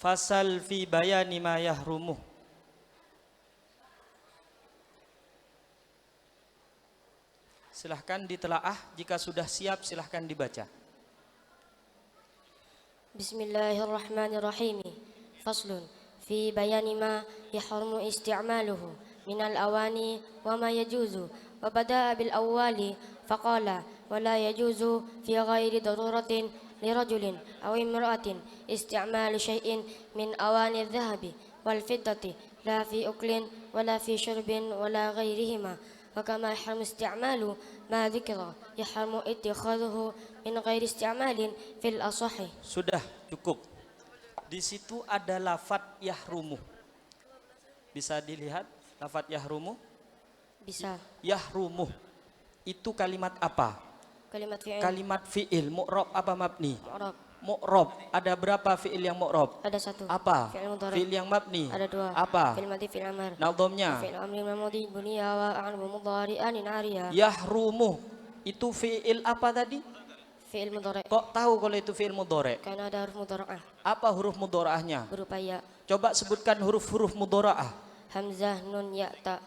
Fasal fi bayani ma yahrumu. Silahkan ditelaah, jika sudah siap silahkan dibaca. Bismillahirrahmanirrahim. Faslun fi bayani ma yahrumu isti'maluhu minal awani wa ma yajuzu wa bada'a bil awwali faqala wa la yajuzu fi ghairi daruratin lirajulin aw imra'atin isti'malu syai'in min awani adh-dhahabi wal fiddati la fi uklin wa la fi syurbin wa la ghairihima. وكما يحرم استعمال ما ذكر يحرم اتخاذه من غير استعمال في الأصح. Sudah cukup. Di situ ada lafadz yahrumu. Bisa dilihat lafadz yahrumu? Bisa. Yahrumu itu kalimat apa? Kalimat fi'il. Kalimat fi'il, mu'rab apa mabni? Mu'rab. Mu'rab. Ada berapa fi'il yang mu'rab? Ada satu. Apa? Fi'il mudhari'. Fi'il yang mabni? Ada dua. Apa? Fi'il madhi, fi'il amr. Nadhamnya? Fi'il amri mamudi buniya wa a'lamu mudhari'an nariya. Yahrumu itu fi'il apa tadi? Fi'il mudhari'. Kok tahu kalau itu fi'il mudhari'? Karena ada huruf mudhara'ah Apa huruf mudhara'ahnya? berupa ya, Coba sebutkan huruf-huruf mudhara'ah. hamzah, nun, ya, ta.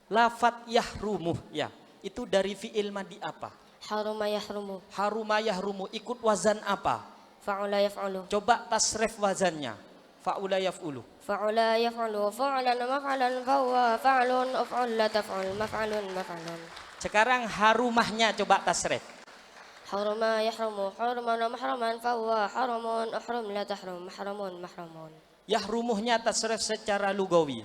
Lafadz yahrumu ya. Itu dari fi'il madi apa? Haruma yahrumu. Haruma yahrumu ikut wazan apa? Fa'ula yaf'ulu. Coba tasrif wazannya. Fa'ula yaf'ulu. Fa'ula yaf'ulu. Fa'lan maf'alan fawwa fa'lun uf'ul la taf'ul maf'alun maf'alun. Sekarang harumahnya coba tasrif. Haruma yahrumu. Haruman mahraman fawwa haramun uhrum la tahrum mahramun mahramun. Yahrumuhnya tasrif secara lugawi.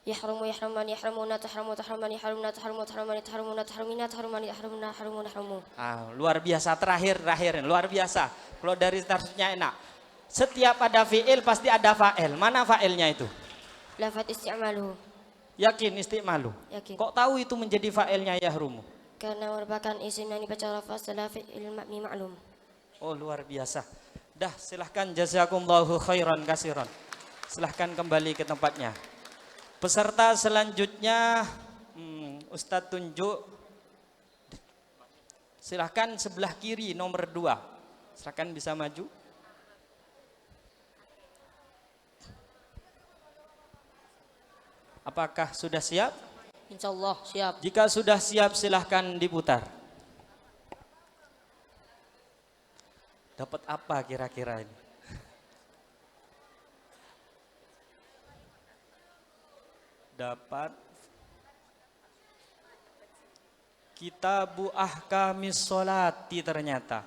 Yahrumu yahruman yahramuna tahrumu tahruman yahrumuna tahrumu tahruman tahrumuna tahrumina tahruman yahrumuna harumuna harmu. Luar biasa. Terakhir luar biasa. Kalau dari startnya enak. Setiap ada fi'il pasti ada fa'il. Mana fa'ilnya itu? Lafadz isti'maluhu. Yakin isti'malu. Yakin. Kok tahu itu menjadi fa'ilnya yahrumu? Karena merupakan isim yang dibaca lafaz setelah fi'il mabni ma'lum. Oh luar biasa. Dah silahkan jazakumullahu khairan kasiran. Silahkan kembali ke tempatnya. Peserta selanjutnya Ustadz tunjuk. Silahkan sebelah kiri nomor 2. Silahkan bisa maju. Apakah sudah siap? Insyaallah siap. Jika sudah siap silahkan diputar. Dapat apa kira-kira ini? Dapat Kitabu Ahkamis Sholati ternyata.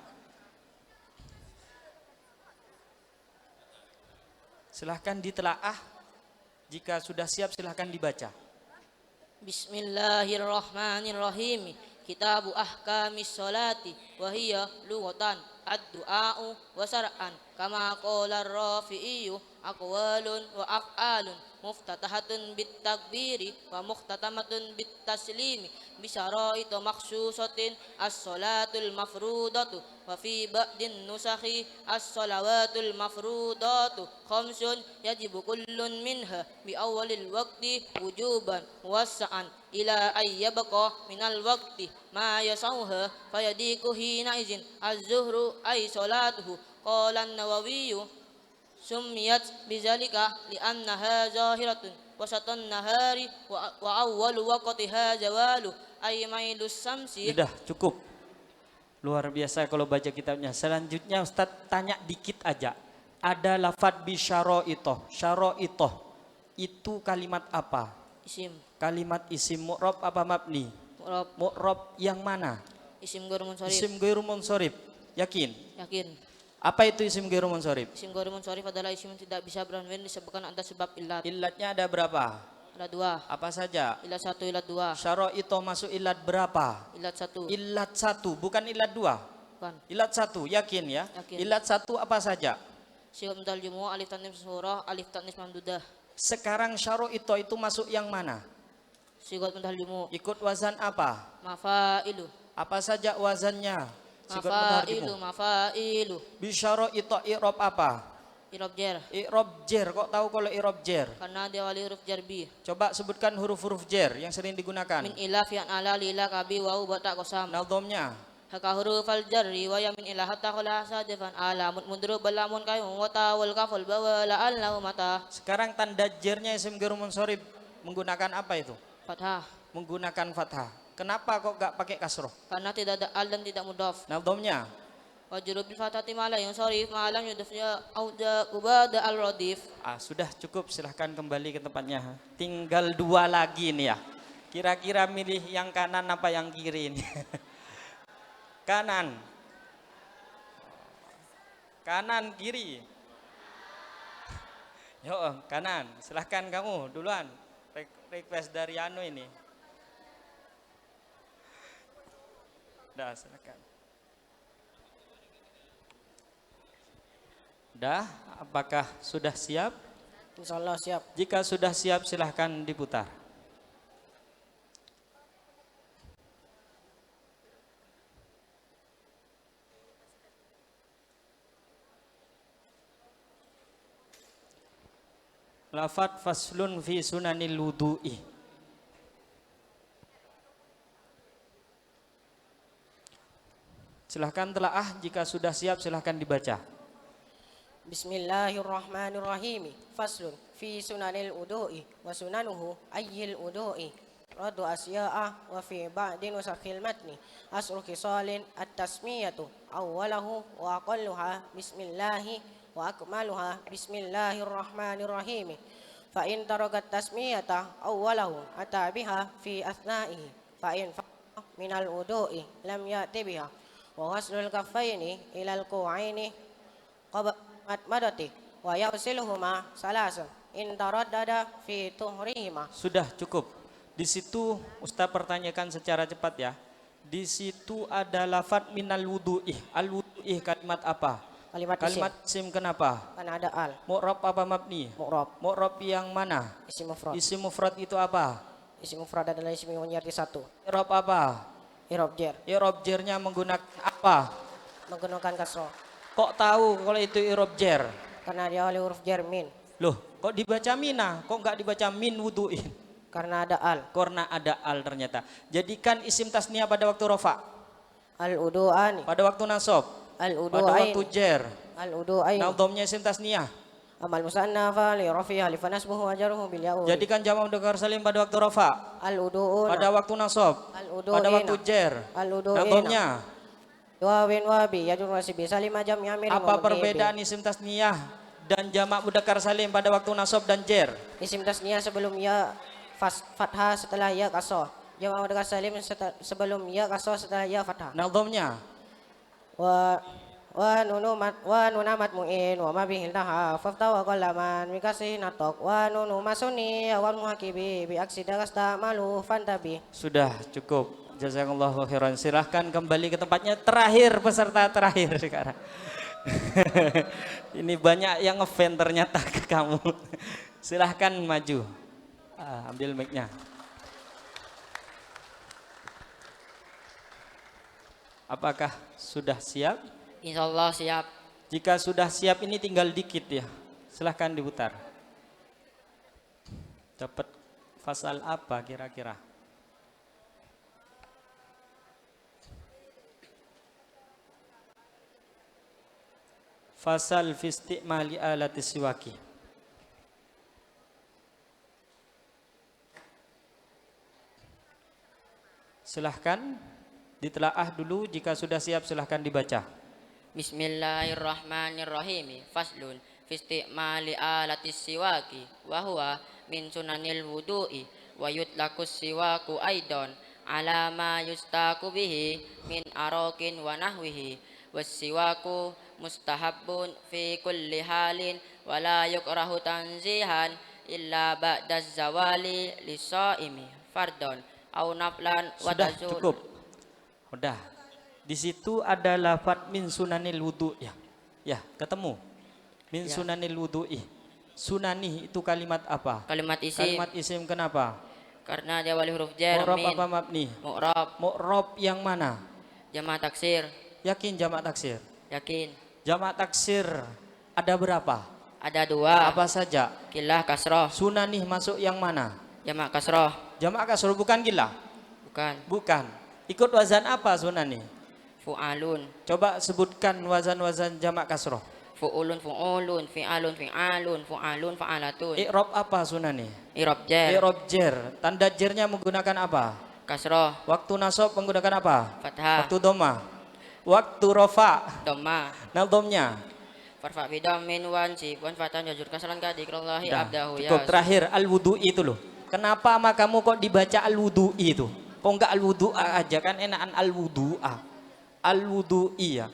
Silahkan ditelaah. Jika sudah siap silahkan dibaca. Bismillahirrahmanirrahim. Kitabu ahkamis sholati wa hiya lughatan ad-du'a'u wa sar'an kama qala ar-rafi'i aqwalun wa af'alun muftatahatun bit takbiri wa muhtatamatun bit taslimi bi syara'it makhsusatin as-sholatul mafrudatu wa fi ba'din nusakhi as-sholawatul mafrudatu khamsun yajibu kullun minha bi awwalil waqti wujuban wassa'an ila ayyabqa minal waqti ma yasauha fayadiku hina izin az-zuhru ay sholatuhu qala an-nawawi sumiyat bizalika li'annaha zahiratun wasatun nahari wa awwalu waqtiha zawalu ay mailus samsi. Sudah cukup. Luar biasa kalau baca kitabnya. Selanjutnya Ustadz tanya dikit aja. Ada lafadz bisyara'itoh. Syara'itoh itu kalimat apa? Isim. Kalimat isim mu'rab apa mabni? Mu'rab. Mu'rab yang mana? Isim ghairu munsharif. Isim ghairu munsharif. Yakin? Yakin. Apa itu isim ghairu munsharif? Isim ghairu munsharif adalah isim yang tidak bisa beranwin disebabkan ada sebab illat. Illatnya ada berapa? Ada dua. Apa saja? Illat satu, illat dua. Syara'itoh masuk illat berapa? Illat satu. Illat satu, bukan illat dua. Bukan. Illat satu, yakin ya? Yakin. Illat satu apa saja? Sigat mudal jumu'ah, alif tanis surah, alif tanis mamdudah. Sekarang syara'itoh itu masuk yang mana? Sigat mudal jumu'ah. Ikut wazan apa? Mafailu. Apa saja wazannya? Mafailu. Bisyara'itoh i'rab apa? Irob jer. I'rab jer, kok tahu kalau i'rab jer? Karena diawali huruf jarbi. Coba sebutkan huruf-huruf jer yang sering digunakan. Min ilaf yang ala lila kabi wau bata kosam. Nadhamnya? haka hurufal jarri wa yamin ila hatta qala sadifan alamun mudrub balamun kayu wa tawal kafal bawa la allahu mata. Sekarang tanda jernya isim ghairul munsharif menggunakan apa itu? Fathah. Menggunakan fathah. Kenapa kok gak pakai kasroh? Karena tidak ada al dan tidak mudhaf. Nah, domnya Wajrub bil fathati ma la yunsharif ma lam yudafnya auda ubada al radif. sudah cukup, silahkan kembali ke tempatnya. Tinggal 2 lagi nih ya. Kira-kira milih yang kanan apa yang kiri ini? Kanan. Kanan, kiri. Yo, kanan. Silahkan kamu duluan. Request dari Anu ini. Udah, silahkan. Udah, apakah sudah siap? Insyaallah siap. Jika sudah siap silahkan diputar. Lafat faslun fi sunanil wudu'i. Silahkan telaah, jika sudah siap silahkan dibaca. Bismillahirrahmanirrahim. Faslun fi sunanil wudu'i wa sunanuhu ayyil wudu'i. Radu asya'a wa fi ba'din usakhil matni. Asru khisalin at-tasmiyatu awwalahu wa aqalluha bismillahi wa akmaluha bismillahirrahmanirrahim. Fa in tarakat tasmiyata awwalahu ata biha fi athna'ihi. Fa in minal wudu'i lam ya'ti biha. Wa ghaslul kaffaini ilal ku'aini madati wa yausiluhuma salasan in taraddada fi tuhrihima. Sudah cukup. Di situ Ustaz pertanyakan secara cepat ya. Di situ ada lafadz minal wudu'i. Al wudu'i kalimat apa? Kalimat isim. Kenapa? karena ada al. Mu'rab apa mabni? Mu'rab. Mu'rab yang mana? Isim mufrad. Isim mufrad itu apa? Isim mufrad adalah isim yang menjadi satu. I'rab apa? I'rab jar I'rab jernya menggunakan apa? menggunakan kasroh Kok tahu kalau itu i'rab jer? karena dia oleh huruf jar min, Loh, kok dibaca mina? Kok enggak dibaca min wudu'in? karena ada al. Karena ada al ternyata. Jadikan isim tasniyah pada waktu rofa, Al udu'ani, pada waktu nasab, al pada waktu udu'ain, jer. al udu'ain. Nah, domnya isim tasniyah. Amal musanna fa li rafi'a li fanasbuhu wa jarruhu bil ya'u. Jadikan jamak mudzakkar salim pada waktu rofa, al udu'un, pada waktu nasab, al pada waktu udu'ina, jer. al Nah, udu'ina. domnya. Wawin wabi yajur wasibi salima jam yamir. Apa perbedaan isim tasniyah dan jamak mudzakkar salim pada waktu nasab dan jer? Isim tasniyah sebelum ya fathah, setelah ya kasroh. Jamak mudzakkar salim sebelum ya kasroh, setelah ya fathah. Nah, domnya. Wa nunu matmu'in wa ma bihil taha fafta wa qallaman mikasih natok wa nunu masuni wa muhakibi bi aksida kasta malu fantabi. Sudah cukup. Jazakallahu khairan. Silahkan kembali ke tempatnya. Terakhir, peserta terakhir sekarang. Ini banyak yang ngefan ternyata ke kamu. Silahkan maju. Ambil mic-nya. Apakah sudah siap? Insyaallah siap. Jika sudah siap ini tinggal dikit ya. Silahkan diputar. Dapat fasal apa kira-kira? Fasal fi isti'mali alati siwaki. Silahkan ditelaah dulu, jika sudah siap silahkan dibaca. Bismillahirrahmanirrahim. Faslun fi isti'mali alatis siwaki wa huwa min sunanil wudu'i wa yutlaqus siwaku aidan ala ma yustaku bihi min arakin wa nahwihi was siwaku mustahabbun fi kulli halin wa la yukrahu tanzihan illa ba'da zawali lisaimi fardon au naflan wa Sudah tazul. cukup. Udah. Di situ ada lafadz min sunanil wudu ya. Ya, ketemu. Min Ya. sunanil wudu'i. Sunani itu kalimat apa? Kalimat isim Kalimat isim kenapa? karena dia wali huruf jar Mu'rab min apa mabni? mu'rab Mu'rab yang mana? jama' taksir Yakin jamak taksir? yakin Jamak taksir ada berapa? ada dua Apa saja? kilah kasroh Sunani masuk yang mana? jama' kasroh Jamak kasroh bukan gila? bukan Bukan. Ikut wazan apa sunani? fu'alun, Coba sebutkan wazan-wazan jamak kasroh. fu'ulun, fu'ulun, fi'alun, fi'alun, fu'alun, fa'alatun. I'rab apa sunani? Irob jer, I'rab jer. Tanda jernya menggunakan apa? kasroh, Waktu nasab menggunakan apa? fathah, Waktu doma. Waktu rofa. dhamma, Naldomnya. farfa bidam min wan wan fatan jajur kasran ka dikrallahi Dah, abdahu ya. cukup. Terakhir al-wudu'i itu loh. Kenapa sama kamu kok dibaca al-wudu'i itu? Kok enggak al-wudu'a aja, kan enakan al-wudu'a. Al-wudu'i ya.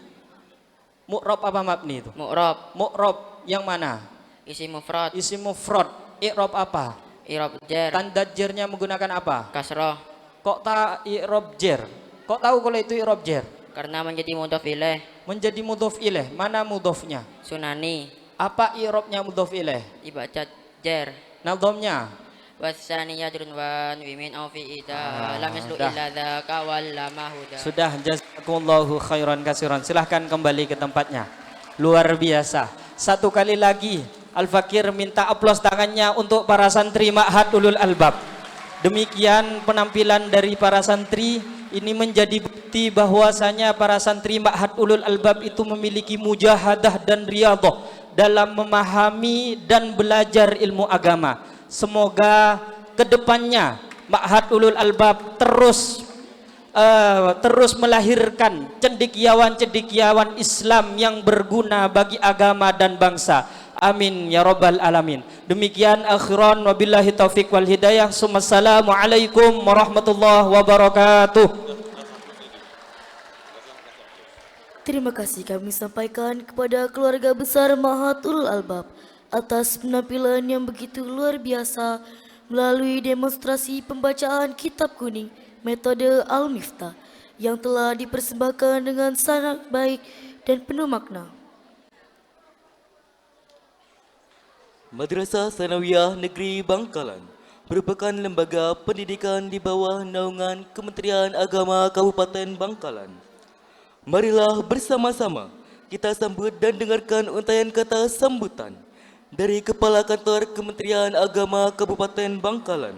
Mu'rab apa mabni itu? Mu'rab, Mu'rab yang mana? isi mufrad, Isim mufrad. I'rab apa? irob jer, Tanda jernya menggunakan apa? kasroh, Kok tak i'rab jer? Kok tahu kalau itu i'rab jer? karena menjadi mudhof ilaih, Menjadi mudhof ilaih. Mana mudhofnya? sunani, Apa i'rabnya mudhof ilaih? dibaca jer. Nadhamnya? Wasani yadrun wan wimin au fi ida lam yaslu dah. illa dzaka wal lamahuda. Sudah, jazakumullahu khairan kasiran. Silahkan kembali ke tempatnya. Luar biasa. Satu kali lagi Al-Fakir minta aplaus tangannya untuk para santri Ma'had Ulul Albab. Demikian penampilan dari para santri. Ini menjadi bukti bahwasanya para santri Ma'had Ulul Albab itu memiliki mujahadah dan riyadhah dalam memahami dan belajar ilmu agama. Semoga kedepannya Ma'had Ulul Albab terus melahirkan cendekiawan-cendekiawan Islam yang berguna bagi agama dan bangsa. Amin ya rabbal alamin. Demikian akhiran wabillahi taufik wal hidayah. Assalamualaikum warahmatullahi wabarakatuh. Terima kasih kami sampaikan kepada keluarga besar Ma'had Ulul Albab atas penampilan yang begitu luar biasa melalui demonstrasi pembacaan kitab kuning metode Al-Miftah yang telah dipersembahkan dengan sangat baik dan penuh makna. Madrasah Sanawiyah Negeri Bangkalan merupakan lembaga pendidikan di bawah naungan Kementerian Agama Kabupaten Bangkalan. Marilah bersama-sama kita sambut dan dengarkan untaian kata sambutan dari Kepala Kantor Kementerian Agama Kabupaten Bangkalan.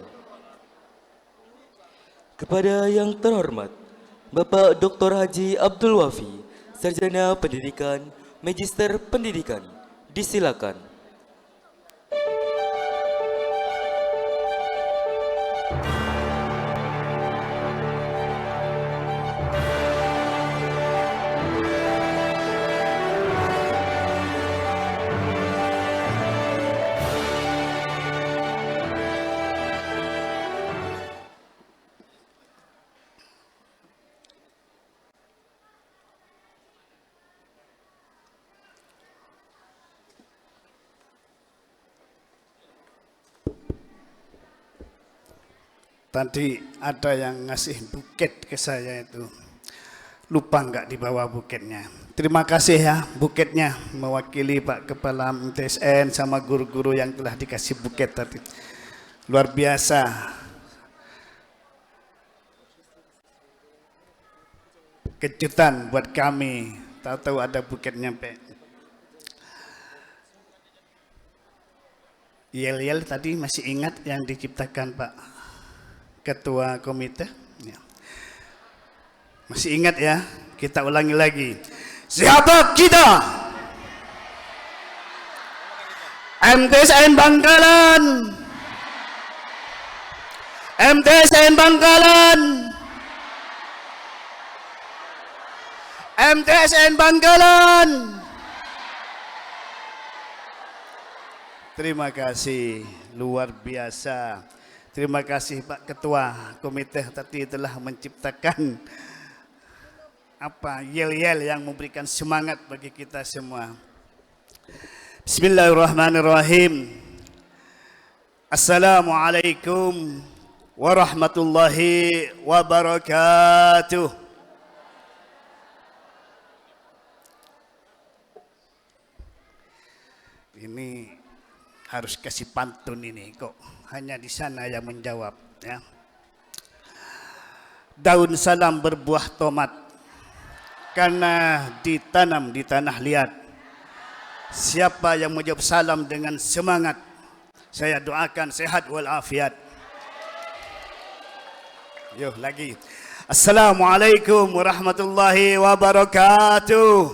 Kepada yang terhormat Bapak Dr. Haji Abdul Wafi, Sarjana Pendidikan, Magister Pendidikan, disilakan. Tadi ada yang ngasih buket ke saya itu. Lupa nggak dibawa buketnya. Terima kasih ya buketnya mewakili Pak Kepala MTSN sama guru-guru yang telah dikasih buket tadi. Luar biasa. Kejutan buat kami. Tahu-tahu ada buketnya, Pak. Yel-yel tadi masih ingat yang diciptakan Pak Ketua Komite? Ya. Masih ingat ya? Kita ulangi lagi. Siapa kita? MTSN Bangkalan. MTSN Bangkalan. MTSN Bangkalan. Terima kasih, luar biasa. Terima kasih Pak Ketua Komite tadi telah menciptakan yel-yel yang memberikan semangat bagi kita semua. Bismillahirrahmanirrahim. Assalamualaikum warahmatullahi wabarakatuh. Ini harus kasih pantun ini kok. Hanya di sana yang menjawab ya. Daun salam berbuah tomat karena ditanam di tanah liat. Siapa yang menjawab salam dengan semangat, saya doakan sehat walafiat. Yuk lagi. Assalamualaikum warahmatullahi wabarakatuh.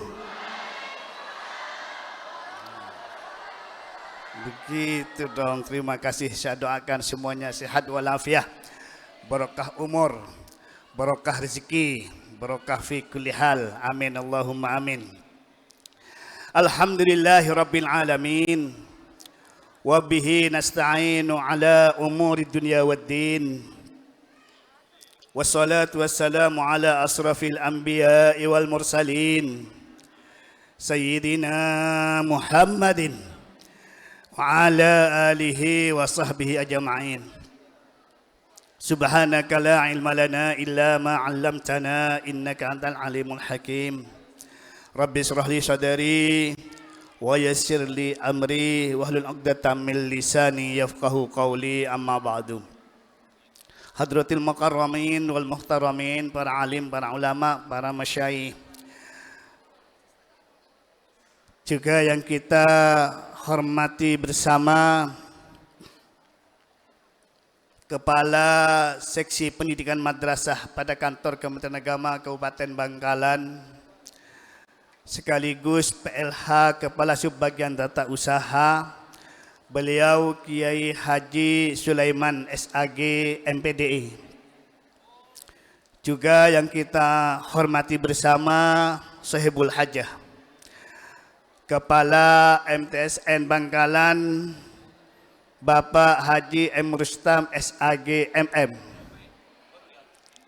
Begitu dong, terima kasih. Saya doakan semuanya sehat walafiat, barokah umur, barokah rezeki, barokah fi kulli hal. Amin Allahumma amin. Alhamdulillahi rabbil alamin. Wa bihi nasta'inu ala umuri dunya waddin. Wassalatu wassalamu ala asrafil anbiya'i wal mursalin Sayyidina Muhammadin wa ala alihi wa sahbihi ajma'in. Subhanaka la ilma lana illa ma 'allamtana innaka antal alimul hakim. Rabbi israh li sadri wa yassir li amri wahlul 'uqdatam min lisani yafqahu qawli, amma ba'du. Hadratil mukarramin wal muhtaramin, para alim, para ulama, para masyayikh, juga yang kita hormati bersama Kepala Seksi Pendidikan Madrasah pada Kantor Kementerian Agama Kabupaten Bangkalan, sekaligus PLH Kepala Subbagian Tata Usaha, beliau Kiai Haji Sulaiman SAG MPDI. Juga yang kita hormati bersama Sahibul Hajah, Kepala MTSN Bangkalan, Bapak Haji M. Rustam SAG MM.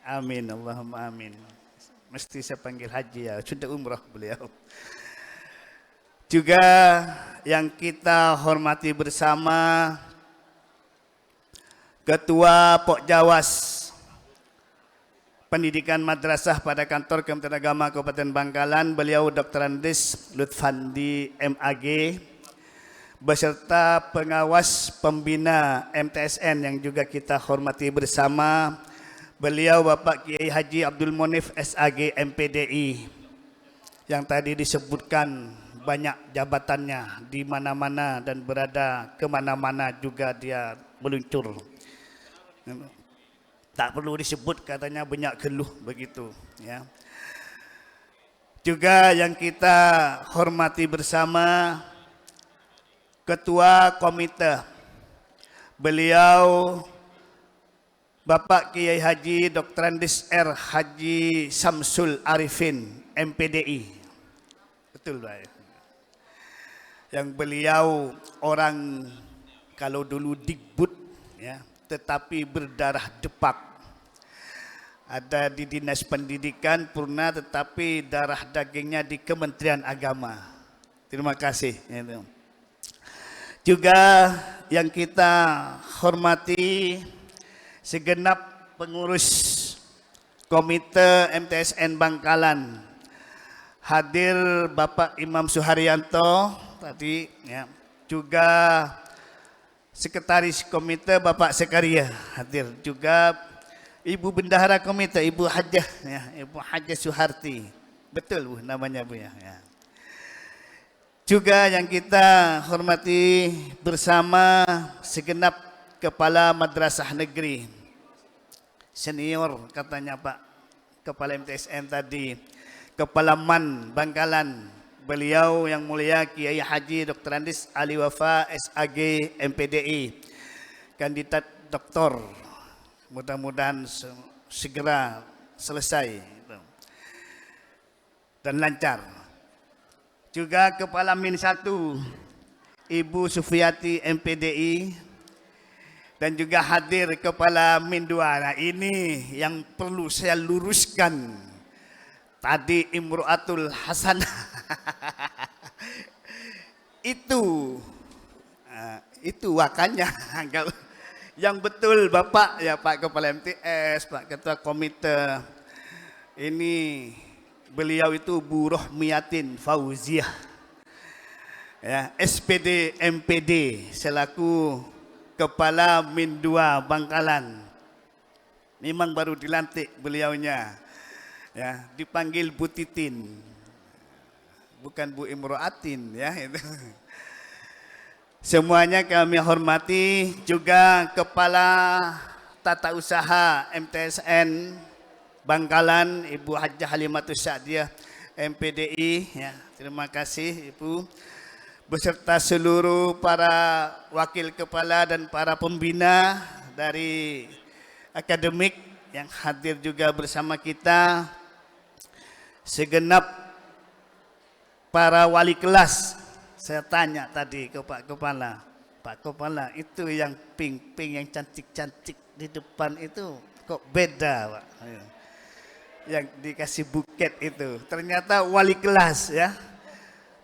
Amin, Allahumma amin. Mesti saya panggil Haji ya, sudah umrah beliau. Juga yang kita hormati bersama Ketua Pokjawas Pendidikan Madrasah pada Kantor Kementerian Agama Kabupaten Bangkalan, beliau Dr. Andes Lutfandi MAG, beserta pengawas pembina MTSN yang juga kita hormati bersama, beliau Bapak Kiai Haji Abdul Monif SAG MPDI, yang tadi disebutkan banyak jabatannya di mana-mana dan berada kemana-mana juga dia meluncur. Tak perlu disebut, katanya banyak geluh begitu. Ya. Juga yang kita hormati bersama Ketua Komite, beliau Bapak Kiai Haji Dr. Andes R. Haji Samsul Arifin MPDI. Betul Pak. Yang beliau orang kalau dulu Dikbud ya, tetapi berdarah Depak. Ada di Dinas Pendidikan purna tetapi darah dagingnya di Kementerian Agama. Terima kasih. Juga yang kita hormati segenap pengurus Komite MTSN Bangkalan. Hadir Bapak Imam Suharyanto tadi ya, juga Sekretaris Komite Bapak Sekaria hadir, juga Ibu Bendahara Komite Ibu Hajah ya, Ibu Hajah Suharti, betul Bu namanya Bu ya. Juga yang kita hormati bersama segenap kepala madrasah negeri senior, katanya Pak Kepala MTSN tadi, Kepala MAN Bangkalan, beliau yang mulia Kiai Haji Dr. Andes Ali Wafa SAG MPDI, kandidat doktor, mudah-mudahan segera selesai dan lancar. Juga Kepala Min 1 Ibu Sufiati MPDI, dan juga hadir Kepala Min 2. Nah ini yang perlu saya luruskan. Tadi Imro'atul Hasanah itu wakannya. Yang betul Bapak ya Pak Kepala MTS, Pak Ketua Komite, ini beliau itu Bu Rohmiyatin Fauziah ya, SPD MPD selaku Kepala Min 2 Bangkalan. Memang baru dilantik beliaunya ya, dipanggil Bu Titin, bukan Bu Imro'atin ya itu. Semuanya kami hormati. Juga Kepala Tata Usaha MTSN Bangkalan, Ibu Hajjah Halimatus Sa'diyah MPDI, ya, terima kasih Ibu, beserta seluruh para wakil kepala dan para pembina dari akademik yang hadir juga bersama kita, segenap para wali kelas. Saya tanya tadi ke Pak Kepala, itu yang pink yang cantik-cantik di depan itu kok beda, Pak? Yang dikasih buket itu ternyata wali kelas, ya.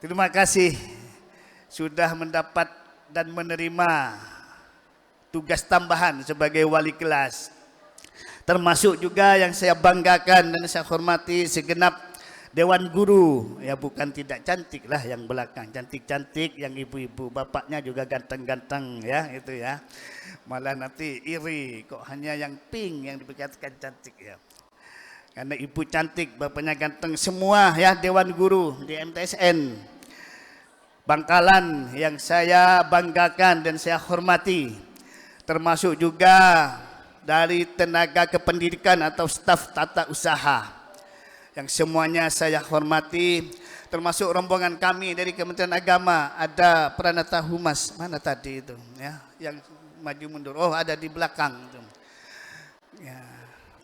Terima kasih sudah mendapat dan menerima tugas tambahan sebagai wali kelas. Termasuk juga yang saya banggakan dan saya hormati segenap Dewan Guru, ya, bukan tidak cantik lah yang belakang, cantik-cantik, yang ibu-ibu, bapaknya juga ganteng-ganteng, ya, itu ya. Malah nanti iri kok hanya yang pink yang dikatakan cantik, ya. Karena ibu cantik, bapaknya ganteng, semua, ya, Dewan Guru di MTSN Bangkalan yang saya banggakan dan saya hormati. Termasuk juga dari tenaga kependidikan atau staf tata usaha yang semuanya saya hormati, termasuk rombongan kami dari Kementerian Agama. Ada Pranata Humas, mana tadi itu, ya, yang maju mundur, oh ada di belakang itu. Ya,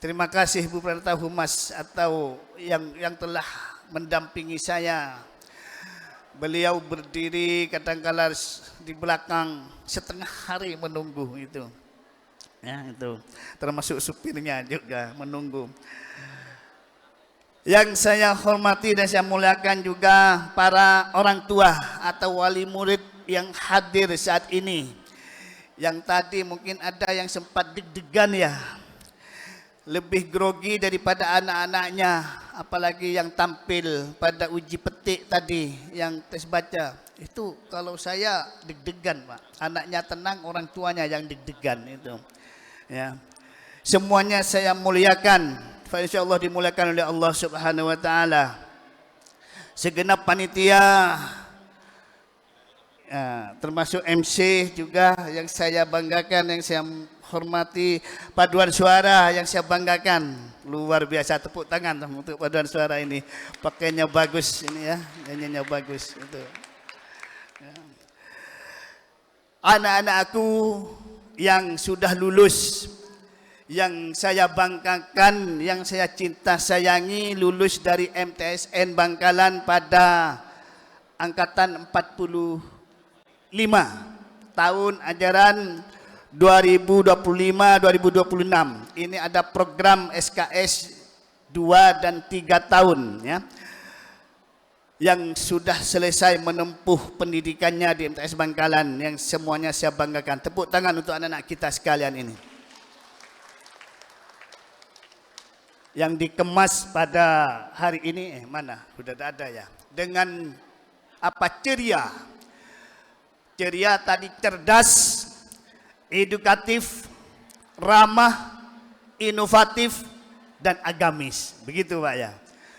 terima kasih Bu Pranata Humas atau yang telah mendampingi saya. Beliau berdiri kadang-kala di belakang setengah hari menunggu itu, ya, itu termasuk supirnya juga menunggu. Yang saya hormati dan saya muliakan juga para orang tua atau wali murid yang hadir saat ini. Yang tadi mungkin ada yang sempat deg-degan, ya, lebih grogi daripada anak-anaknya, apalagi yang tampil pada uji petik tadi yang tes baca. Itu kalau saya deg-degan, Pak. Anaknya tenang, orang tuanya yang deg-degan itu. Ya. Semuanya saya muliakan. Insyaallah dimuliakan oleh Allah Subhanahu wa taala. Segenap panitia, ya, termasuk MC juga yang saya banggakan, yang saya hormati, paduan suara yang saya banggakan. Luar biasa, tepuk tangan untuk paduan suara ini. Pakainya bagus ini, ya, nyanyinya bagus itu. Ya. Anak-anakku yang sudah lulus, yang saya banggakan, yang saya cinta sayangi, lulus dari MTSN Bangkalan pada angkatan 45 tahun ajaran 2025-2026. Ini ada program SKS 2 dan 3 tahun, ya, yang sudah selesai menempuh pendidikannya di MTS Bangkalan, yang semuanya saya banggakan. Tepuk tangan untuk anak-anak kita sekalian ini. Yang dikemas pada hari ini, mana? Sudah ada, ya. Dengan apa? Ceria. Ceria tadi cerdas, edukatif, ramah, inovatif, dan agamis. Begitu, Pak, ya.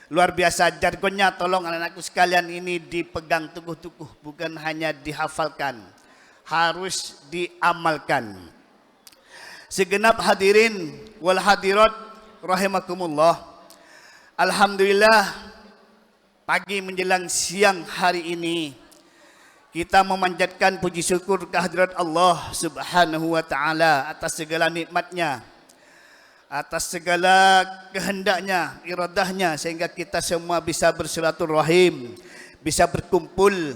Luar biasa jargonnya, tolong anak-anakku sekalian ini dipegang teguh-teguh, bukan hanya dihafalkan, harus diamalkan. Segenap hadirin wal hadirat rahimakumullah. Alhamdulillah, pagi menjelang siang hari ini kita memanjatkan puji syukur kehadirat Allah Subhanahu wa taala atas segala nikmatnya, atas segala kehendaknya, iradahnya, sehingga kita semua bisa bersilaturahim, bisa berkumpul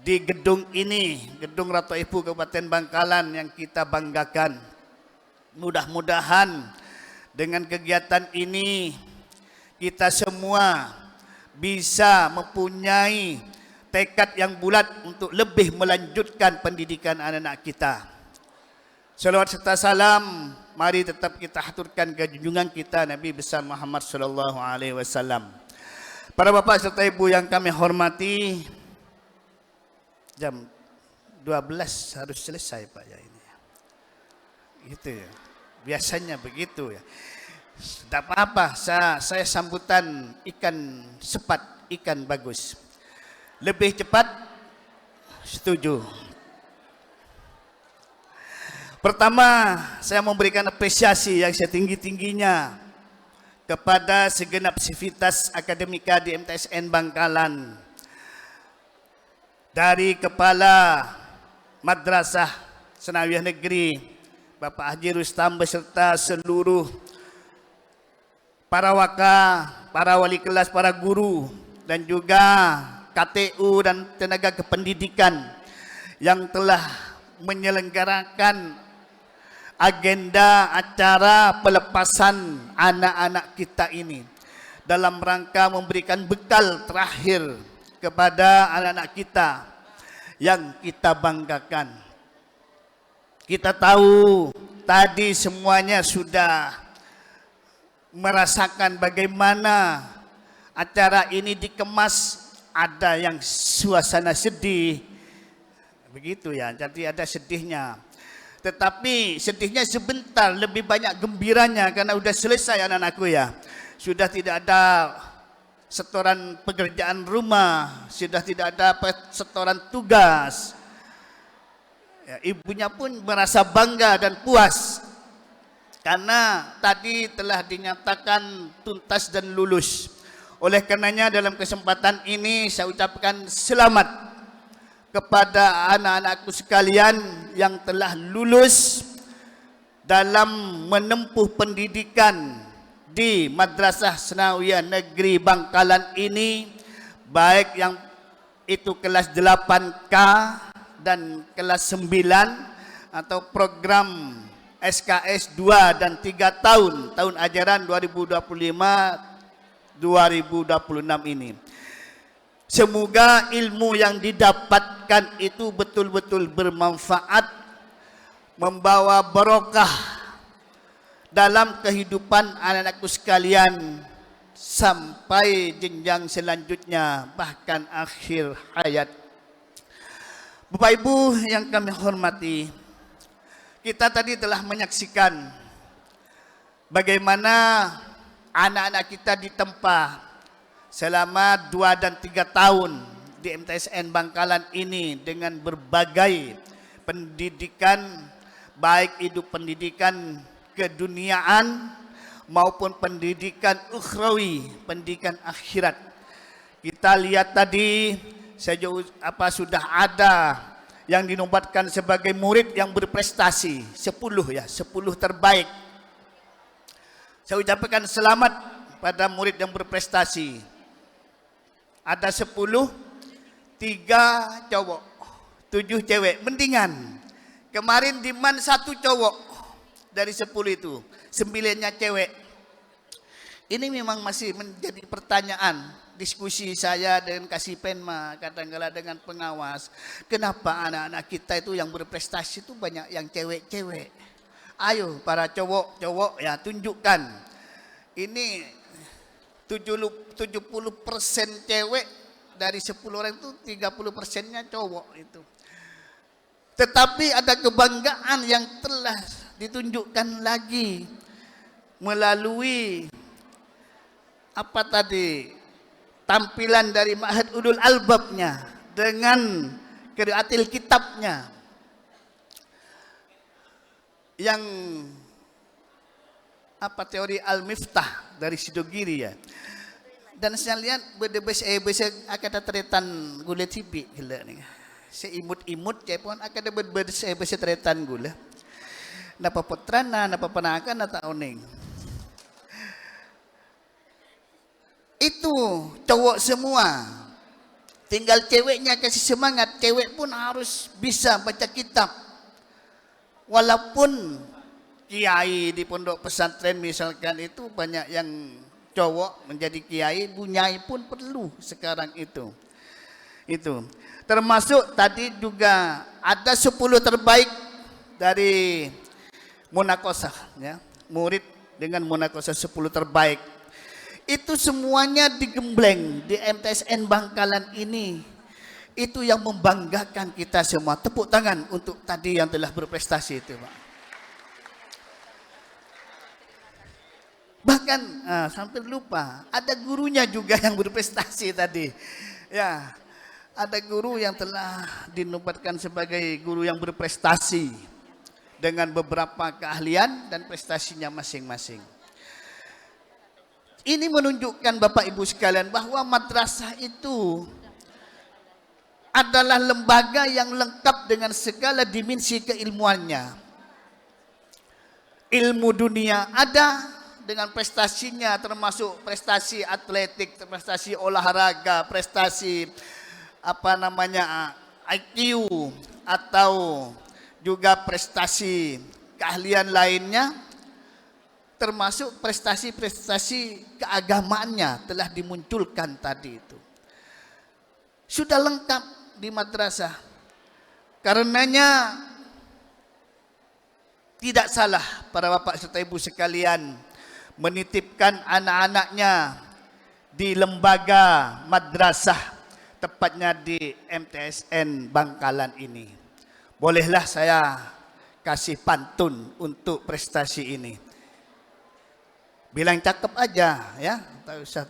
di gedung ini, Gedung Ratu Ibu Kabupaten Bangkalan yang kita banggakan. Mudah-mudahan dengan kegiatan ini kita semua bisa mempunyai tekad yang bulat untuk lebih melanjutkan pendidikan anak-anak kita. Salawat serta salam mari tetap kita haturkan ke junjungan kita Nabi besar Muhammad sallallahu alaihi wasallam. Para bapak serta ibu yang kami hormati, jam 12 harus selesai, Pak, ya, ini. Gitu, ya. Biasanya begitu, ya. Tidak apa-apa, saya sambutan ikan sepat, ikan bagus. Lebih cepat, setuju. Pertama, saya memberikan apresiasi yang setinggi-tingginya kepada segenap sivitas akademika di MTSN Bangkalan, dari Kepala Madrasah Sanawiyah Negeri Bapak Haji Rustam beserta seluruh para waka, para wali kelas, para guru, dan juga KTU dan tenaga kependidikan yang telah menyelenggarakan agenda acara pelepasan anak-anak kita ini dalam rangka memberikan bekal terakhir kepada anak-anak kita yang kita banggakan. Kita tahu tadi semuanya sudah merasakan bagaimana acara ini dikemas, ada yang suasana sedih, begitu ya, jadi ada sedihnya. Tetapi sedihnya sebentar, lebih banyak gembiranya karena sudah selesai anak-anakku ya. Sudah tidak ada setoran pekerjaan rumah, sudah tidak ada setoran tugas. Ya, ibunya pun merasa bangga dan puas karena tadi telah dinyatakan tuntas dan lulus. Oleh karenanya dalam kesempatan ini saya ucapkan selamat kepada anak-anakku sekalian yang telah lulus dalam menempuh pendidikan di Madrasah Sanawiyah Negeri Bangkalan ini, baik yang itu kelas 8K dan kelas 9 atau program SKS 2 dan 3 tahun ajaran 2025-2026 ini. Semoga ilmu yang didapatkan itu betul-betul bermanfaat, membawa barokah dalam kehidupan anak-anakku sekalian sampai jenjang selanjutnya, bahkan akhir hayat. Bapak Ibu yang kami hormati, kita tadi telah menyaksikan bagaimana anak-anak kita ditempa selama 2 dan 3 tahun di MTSN Bangkalan ini dengan berbagai pendidikan, baik itu pendidikan keduniaan maupun pendidikan ukhrawi, pendidikan akhirat. Kita lihat tadi sudah ada yang dinobatkan sebagai murid yang berprestasi, 10 terbaik. Saya ucapkan selamat pada murid yang berprestasi. Ada 10, 3 cowok, 7 cewek, mendingan. Kemarin diman 1 cowok dari 10 itu, 9-nya cewek. Ini memang masih menjadi pertanyaan diskusi saya dengan Kasih Penma, kadang-kala dengan pengawas. Kenapa anak-anak kita itu yang berprestasi itu banyak yang cewek-cewek? Ayo para cowok-cowok ya tunjukkan. Ini 70% cewek, dari 10 orang itu 30%-nya cowok itu. Tetapi ada kebanggaan yang telah ditunjukkan lagi melalui apa tadi, tampilan dari Ma'had Ulul Albabnya dengan qiraatil kitabnya yang apa teori Al-Miftah dari Sidogiri ya. Dan saya lihat bisa akan teretan gula tipi gila nih. Seimut-imut cepon akan bisa teretan gula. Napa putrana, napa penakan, nata oning. Itu cowok semua. Tinggal ceweknya kasih semangat. Cewek pun harus bisa baca kitab. Walaupun kiai di pondok pesantren misalkan itu banyak yang cowok menjadi kiai, bunyai pun perlu sekarang itu. Itu. Termasuk tadi juga ada 10 terbaik dari munakosah ya. Murid dengan munakosah 10 terbaik. Itu semuanya digembleng di MTSN Bangkalan ini. Itu yang membanggakan kita semua. Tepuk tangan untuk tadi yang telah berprestasi itu, Pak. Bahkan sampai lupa ada gurunya juga yang berprestasi tadi. Ya, ada guru yang telah dinobatkan sebagai guru yang berprestasi dengan beberapa keahlian dan prestasinya masing-masing. Ini menunjukkan Bapak Ibu sekalian bahwa madrasah itu adalah lembaga yang lengkap dengan segala dimensi keilmuannya. Ilmu dunia ada dengan prestasinya, termasuk prestasi atletik, prestasi olahraga, prestasi IQ, atau juga prestasi keahlian lainnya, termasuk prestasi-prestasi keagamaannya telah dimunculkan tadi itu. Sudah lengkap di madrasah. Karenanya tidak salah para bapak serta ibu sekalian menitipkan anak-anaknya di lembaga madrasah, tepatnya di MTSN Bangkalan ini. Bolehlah saya kasih pantun untuk prestasi ini. Bilang cakep aja ya, tak usah.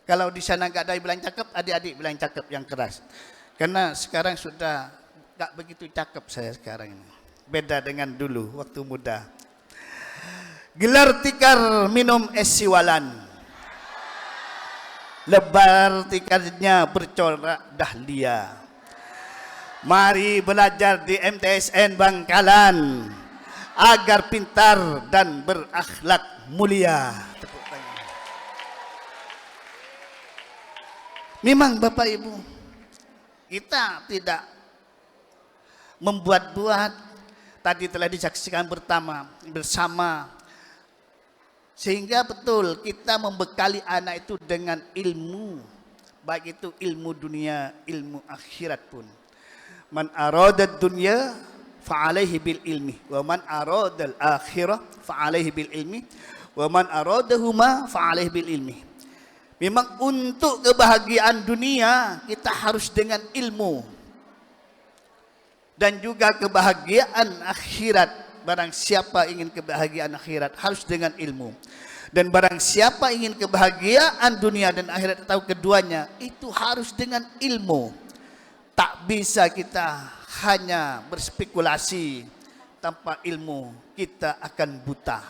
Kalau di sana nggak ada bilang cakep, adik-adik bilang cakep yang keras. Karena sekarang sudah nggak begitu cakep saya sekarang ini. Beda dengan dulu waktu muda. Gelar tikar minum es siwalan, lebar tikarnya bercorak dahlia. Mari belajar di MTSN Bangkalan agar pintar dan berakhlak mulia. Tepuk tangan. Memang Bapak Ibu, kita tidak membuat-buat. Tadi telah disaksikan bersama. Sehingga betul kita membekali anak itu dengan ilmu. Baik itu ilmu dunia, ilmu akhirat pun. Man aradad dunya fa'alaihi bil ilmi. Wa man aradal akhirah fa'alaihi bil ilmi. Wa man aradahuma fa'alaihi bil ilmi. Memang untuk kebahagiaan dunia kita harus dengan ilmu. Dan juga kebahagiaan akhirat. Barang siapa ingin kebahagiaan akhirat harus dengan ilmu. Dan barang siapa ingin kebahagiaan dunia dan akhirat atau keduanya, itu harus dengan ilmu. Tak bisa kita hanya berspekulasi. Tanpa ilmu kita akan buta.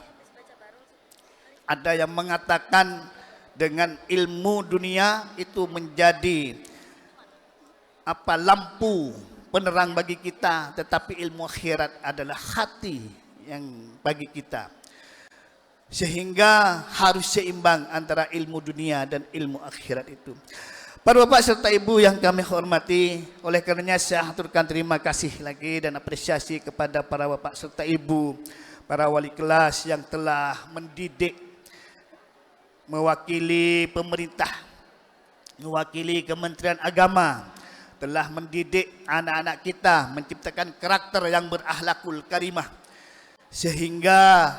Ada yang mengatakan dengan ilmu dunia itu menjadi lampu penerang bagi kita, tetapi ilmu akhirat adalah hati yang bagi kita. Sehingga harus seimbang antara ilmu dunia dan ilmu akhirat itu. Para bapak serta ibu yang kami hormati, oleh karenanya saya aturkan terima kasih lagi dan apresiasi kepada para bapak serta ibu, para wali kelas yang telah mendidik, mewakili pemerintah, mewakili Kementerian Agama, telah mendidik anak-anak kita, menciptakan karakter yang berakhlakul karimah. Sehingga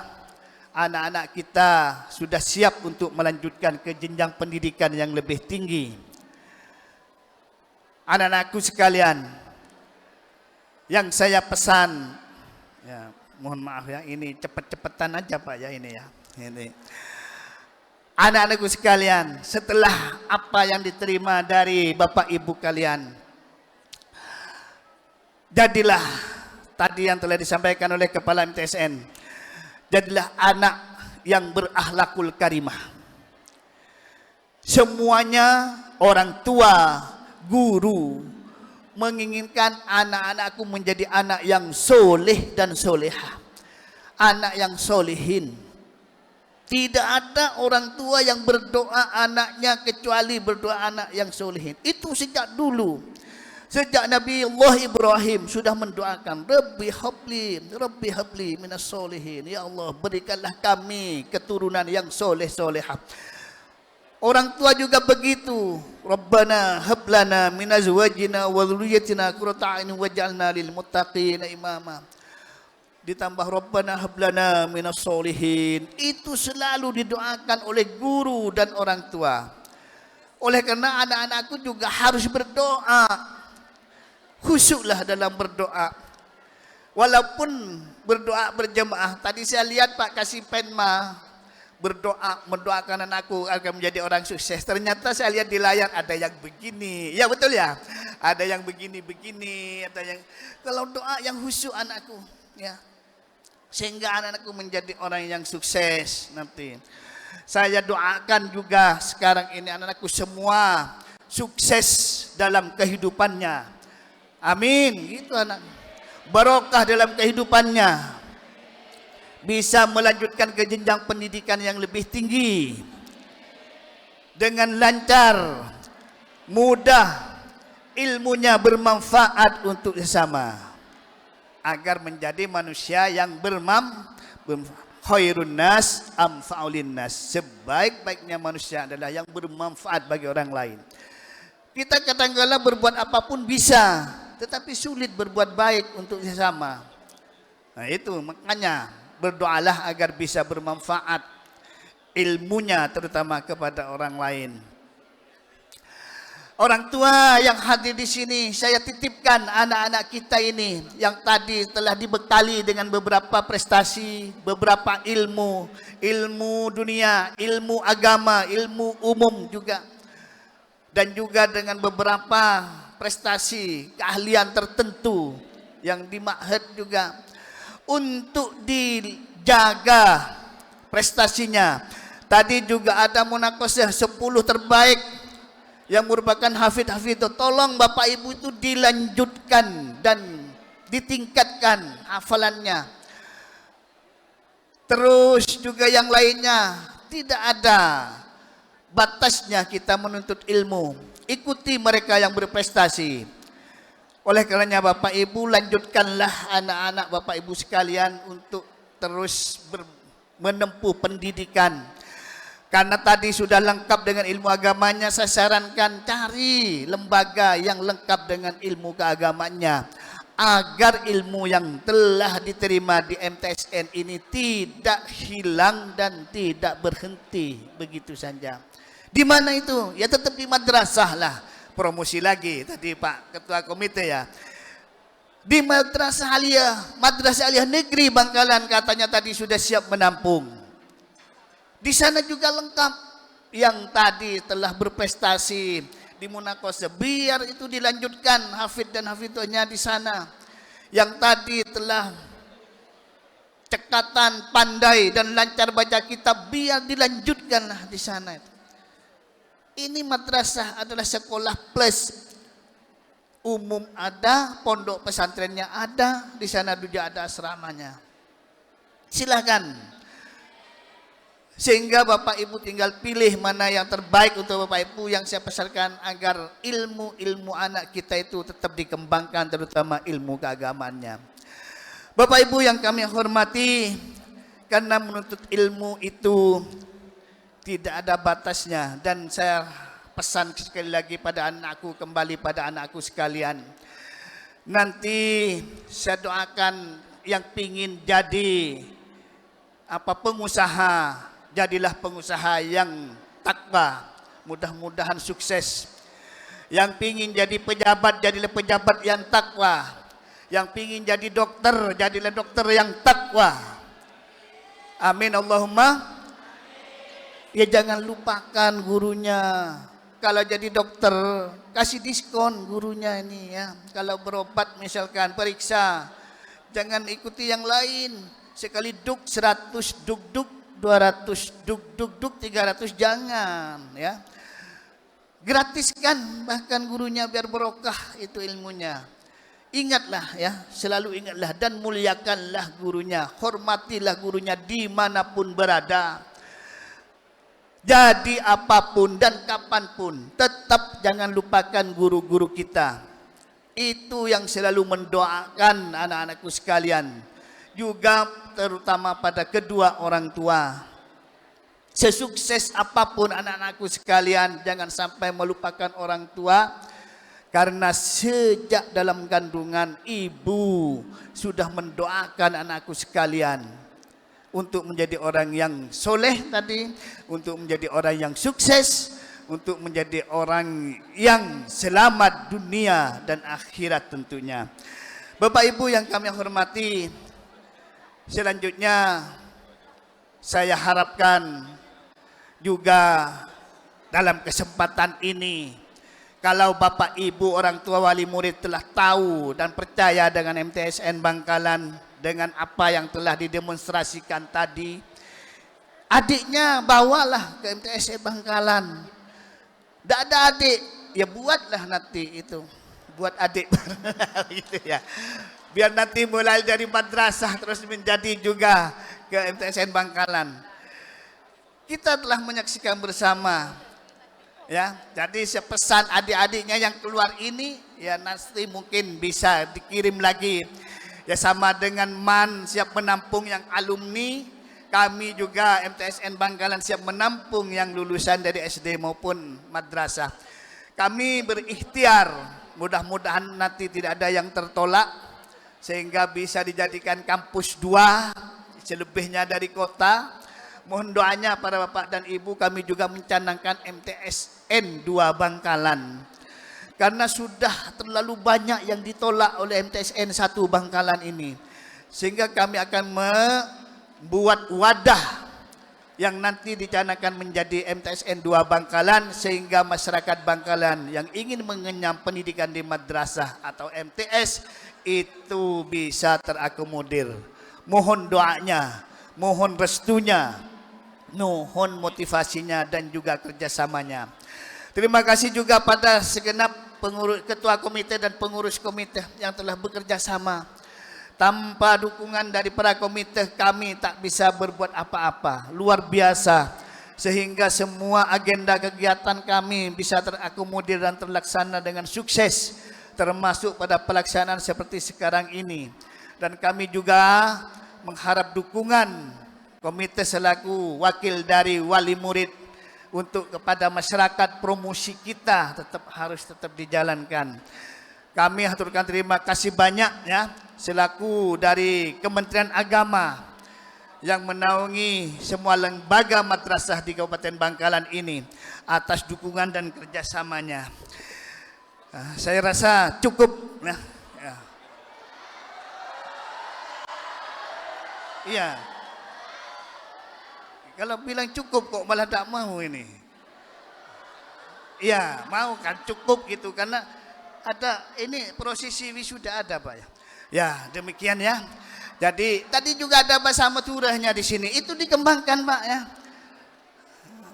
anak-anak kita sudah siap untuk melanjutkan ke jenjang pendidikan yang lebih tinggi. Anak-anakku sekalian, yang saya pesan, ya, mohon maaf ya, ini cepat-cepatan aja Pak ya ini ya. Ini. Anak-anakku sekalian, setelah apa yang diterima dari Bapak Ibu kalian, jadilah tadi yang telah disampaikan oleh Kepala MTSN, jadilah anak yang berakhlakul karimah. Semuanya orang tua, guru menginginkan anak-anakku menjadi anak yang soleh dan soleha, anak yang solehin. Tidak ada orang tua yang berdoa anaknya kecuali berdoa anak yang solehin. Itu sejak dulu. Sejak Nabi Allah Ibrahim sudah mendoakan, Rabbi habli minas solehin. Ya Allah, berikanlah kami keturunan yang soleh solehah. Orang tua juga begitu. Rabbana hablana min azwajina wa dhurriyyatina qurrata a'yun waj'alna lil muttaqina imama. Ditambah Rabbana hablana minas solihin. Itu selalu didoakan oleh guru dan orang tua. Oleh karena anak-anakku juga harus berdoa. Khusyuklah dalam berdoa. Walaupun berdoa berjemaah. Tadi saya lihat Pak Kasih Penma berdoa, mendoakan anakku agar menjadi orang sukses. Ternyata saya lihat di layar ada yang begini. Ya betul ya. Ada yang begini-begini, ada yang kalau doa yang khusyuk anakku, ya. Sehingga anak-anakku menjadi orang yang sukses nanti. Saya doakan juga sekarang ini anak-anakku semua sukses dalam kehidupannya. Amin. Gitu anak. Barokah dalam kehidupannya. Bisa melanjutkan ke jenjang pendidikan yang lebih tinggi. Dengan lancar, mudah, ilmunya bermanfaat untuk sesama. Agar menjadi manusia yang khairun nas amfa'ulin nas. Sebaik-baiknya manusia adalah yang bermanfaat bagi orang lain. Kita kadang-kala berbuat apapun bisa, tetapi sulit berbuat baik untuk sesama. Nah itu makanya berdoalah agar bisa bermanfaat ilmunya terutama kepada orang lain. Orang tua yang hadir di sini, saya titipkan anak-anak kita ini yang tadi telah dibekali dengan beberapa prestasi, beberapa ilmu, ilmu dunia, ilmu agama, ilmu umum juga. Dan juga dengan beberapa prestasi, keahlian tertentu yang di ma'had juga. Untuk dijaga prestasinya. Tadi juga ada munakosah 10 terbaik yang merupakan hafid-hafid. Tolong Bapak Ibu itu dilanjutkan dan ditingkatkan hafalannya. Terus juga yang lainnya, tidak ada batasnya kita menuntut ilmu. Ikuti mereka yang berprestasi. Oleh karenanya Bapak Ibu, lanjutkanlah anak-anak Bapak Ibu sekalian untuk terus menempuh pendidikan. Karena tadi sudah lengkap dengan ilmu agamanya, saya sarankan cari lembaga yang lengkap dengan ilmu keagamannya. Agar ilmu yang telah diterima di MTSN ini tidak hilang dan tidak berhenti begitu saja. Di mana itu? Ya tetap di madrasah lah. Promosi lagi tadi Pak Ketua Komite ya. Di Madrasah Aliyah Negeri Bangkalan katanya tadi sudah siap menampung. Di sana juga lengkap yang tadi telah berprestasi di Munakosah. Biar itu dilanjutkan hafid dan hafidhnya di sana. Yang tadi telah cekatan, pandai dan lancar baca kitab, biar dilanjutkanlah di sana. Ini madrasah adalah sekolah plus. Umum ada, pondok pesantrennya ada, di sana juga ada asramanya. Silakan. Sehingga Bapak Ibu tinggal pilih mana yang terbaik untuk Bapak Ibu. Yang saya pesankan agar ilmu-ilmu anak kita itu tetap dikembangkan, terutama ilmu keagamannya. Bapak Ibu yang kami hormati, karena menuntut ilmu itu tidak ada batasnya. Dan saya pesan sekali lagi pada anakku, kembali pada anakku sekalian. Nanti saya doakan yang pingin jadi pengusaha, jadilah pengusaha yang takwa, mudah-mudahan sukses. Yang pingin jadi pejabat, jadilah pejabat yang takwa. Yang pingin jadi dokter, jadilah dokter yang takwa. Amin Allahumma. Ya jangan lupakan gurunya. Kalau jadi dokter, kasih diskon gurunya ini ya. Kalau berobat misalkan, periksa. Jangan ikuti yang lain. Sekali duk 100 duk 200 duk 300, jangan ya. Gratiskan bahkan gurunya biar barokah itu ilmunya. Ingatlah ya, selalu ingatlah dan muliakanlah gurunya. Hormatilah gurunya dimanapun berada. Jadi apapun dan kapanpun, tetap jangan lupakan guru-guru kita. Itu yang selalu mendoakan anak-anakku sekalian. Juga terutama pada kedua orang tua. Sesukses apapun anak-anakku sekalian, jangan sampai melupakan orang tua. Karena sejak dalam kandungan ibu sudah mendoakan anakku sekalian. Untuk menjadi orang yang soleh tadi, untuk menjadi orang yang sukses, untuk menjadi orang yang selamat dunia dan akhirat tentunya. Bapak Ibu yang kami hormati, selanjutnya saya harapkan juga dalam kesempatan ini, kalau Bapak Ibu orang tua wali murid telah tahu dan percaya dengan MTSN Bangkalan, dengan apa yang telah didemonstrasikan tadi, adiknya bawalah ke MTSN Bangkalan. Tidak ada adik, ya buatlah nanti itu. Buat adik gitu ya. Biar nanti mulai dari madrasah terus menjadi juga ke MTSN Bangkalan. Kita telah menyaksikan bersama ya. Jadi saya pesan adik-adiknya yang keluar ini ya nanti mungkin bisa dikirim lagi. Ya sama dengan MAN siap menampung yang alumni, kami juga MTSN Bangkalan siap menampung yang lulusan dari SD maupun madrasah. Kami berikhtiar, mudah-mudahan nanti tidak ada yang tertolak sehingga bisa dijadikan kampus 2 selebihnya dari kota. Mohon doanya para bapak dan ibu, kami juga mencanangkan MTSN 2 Bangkalan. Karena sudah terlalu banyak yang ditolak oleh MTSN 1 Bangkalan ini. Sehingga kami akan membuat wadah yang nanti dicanangkan menjadi MTSN 2 Bangkalan, sehingga masyarakat Bangkalan yang ingin mengenyam pendidikan di madrasah atau MTS itu bisa terakomodir. Mohon doanya, mohon restunya, mohon motivasinya dan juga kerjasamanya. Terima kasih juga pada segenap pengurus, ketua komite dan pengurus komite yang telah bekerja sama. Tanpa dukungan dari para komite kami tak bisa berbuat apa-apa. Luar biasa. Sehingga semua agenda kegiatan kami bisa terakomodir dan terlaksana dengan sukses. Termasuk pada pelaksanaan seperti sekarang ini. Dan kami juga mengharap dukungan komite selaku wakil dari wali murid untuk kepada masyarakat, promosi kita harus tetap dijalankan. Kami haturkan terima kasih banyak ya selaku dari Kementerian Agama yang menaungi semua lembaga madrasah di Kabupaten Bangkalan ini atas dukungan dan kerjasamanya. Saya rasa cukup ya. Iya. Kalau bilang cukup kok malah tak mau ini. Iya, mau kan cukup gitu karena ada ini prosesi wisuda ada Pak ya. Ya, demikian ya. Jadi tadi juga ada bahasa Madurahnya di sini. Itu dikembangkan Pak ya.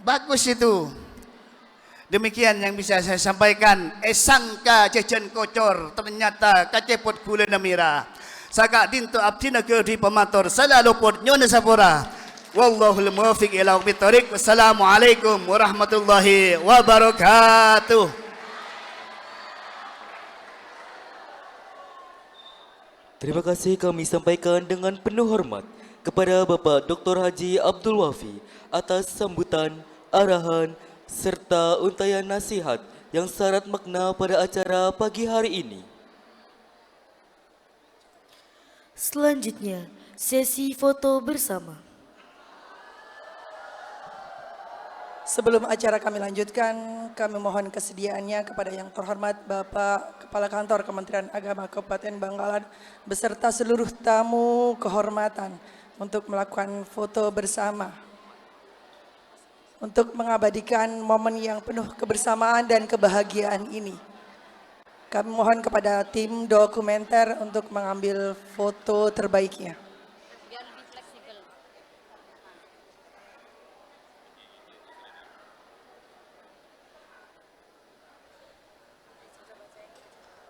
Bagus itu. Demikian yang bisa saya sampaikan. Esangka jajan kocor ternyata kacepot gula namira. Saka dinto abdina ke di pemator salalopot nyona sapora. Wallahul muwaffiq ila aqwamit thoriq. Wassalamualaikum warahmatullahi wabarakatuh. Terima kasih kami sampaikan dengan penuh hormat kepada Bapak Dr. Haji Abdul Wafi atas sambutan, arahan, serta untaian nasihat yang syarat makna pada acara pagi hari ini. Selanjutnya, sesi foto bersama. Sebelum acara kami lanjutkan, kami mohon kesediaannya kepada yang terhormat Bapak Kepala Kantor Kementerian Agama Kabupaten Bangkalan beserta seluruh tamu kehormatan untuk melakukan foto bersama. Untuk mengabadikan momen yang penuh kebersamaan dan kebahagiaan ini. Kami mohon kepada tim dokumenter untuk mengambil foto terbaiknya.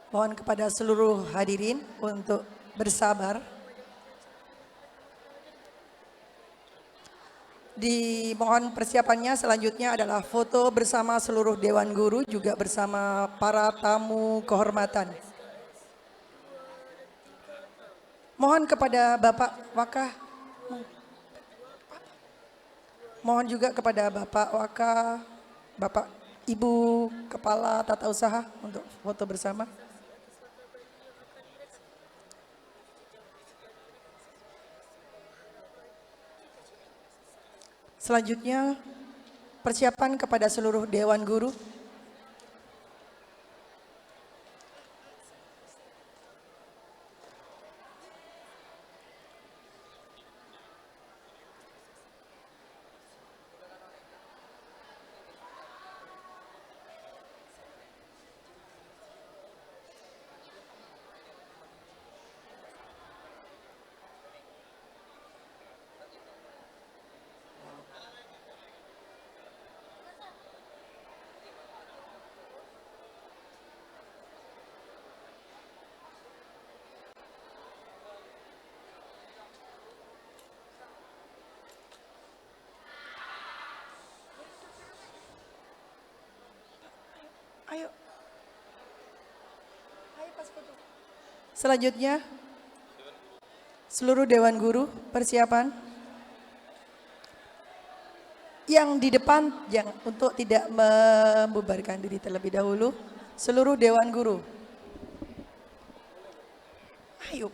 Mohon kepada seluruh hadirin untuk bersabar. Dimohon persiapannya selanjutnya adalah foto bersama seluruh Dewan Guru juga bersama para tamu kehormatan. Mohon kepada Bapak Wakah. Mohon juga kepada Bapak Wakah, Bapak Ibu Kepala Tata Usaha untuk foto bersama. Selanjutnya, persiapan kepada seluruh Dewan Guru. Selanjutnya, seluruh Dewan Guru persiapan. Yang di depan untuk tidak membubarkan diri terlebih dahulu. Seluruh Dewan Guru. Ayo.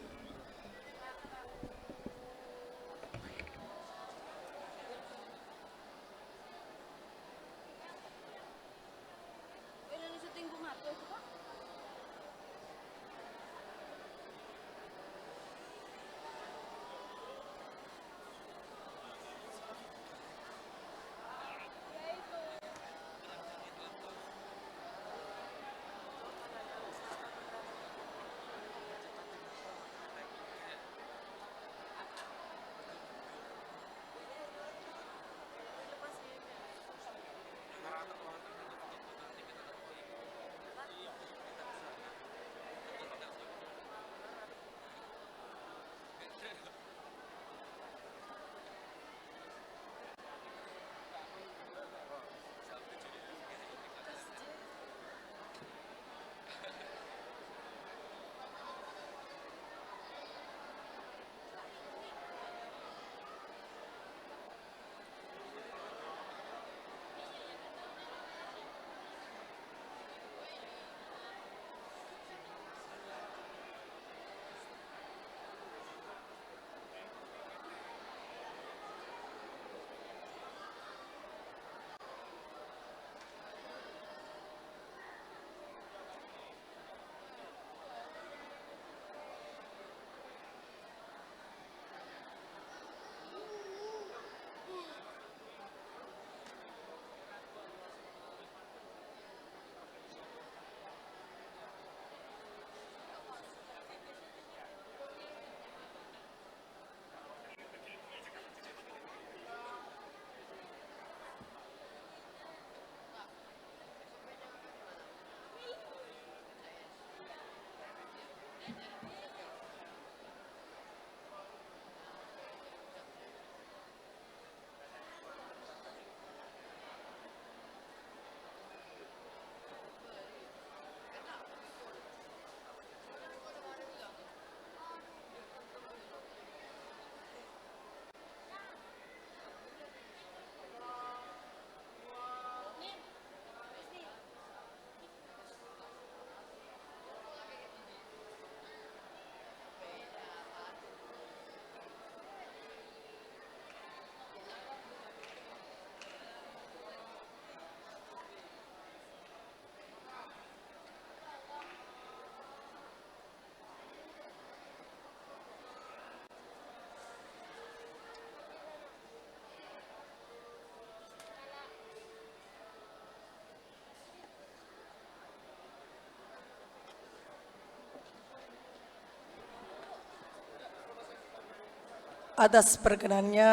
Atas perkenannya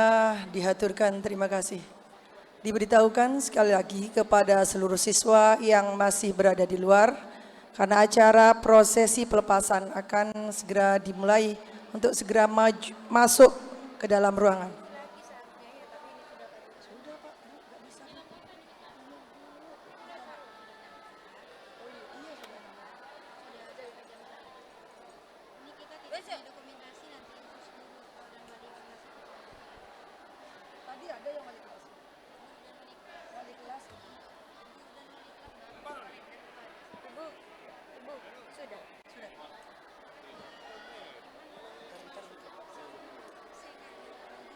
dihaturkan terima kasih. Diberitahukan sekali lagi kepada seluruh siswa yang masih berada di luar, karena acara prosesi pelepasan akan segera dimulai untuk segera masuk ke dalam ruangan.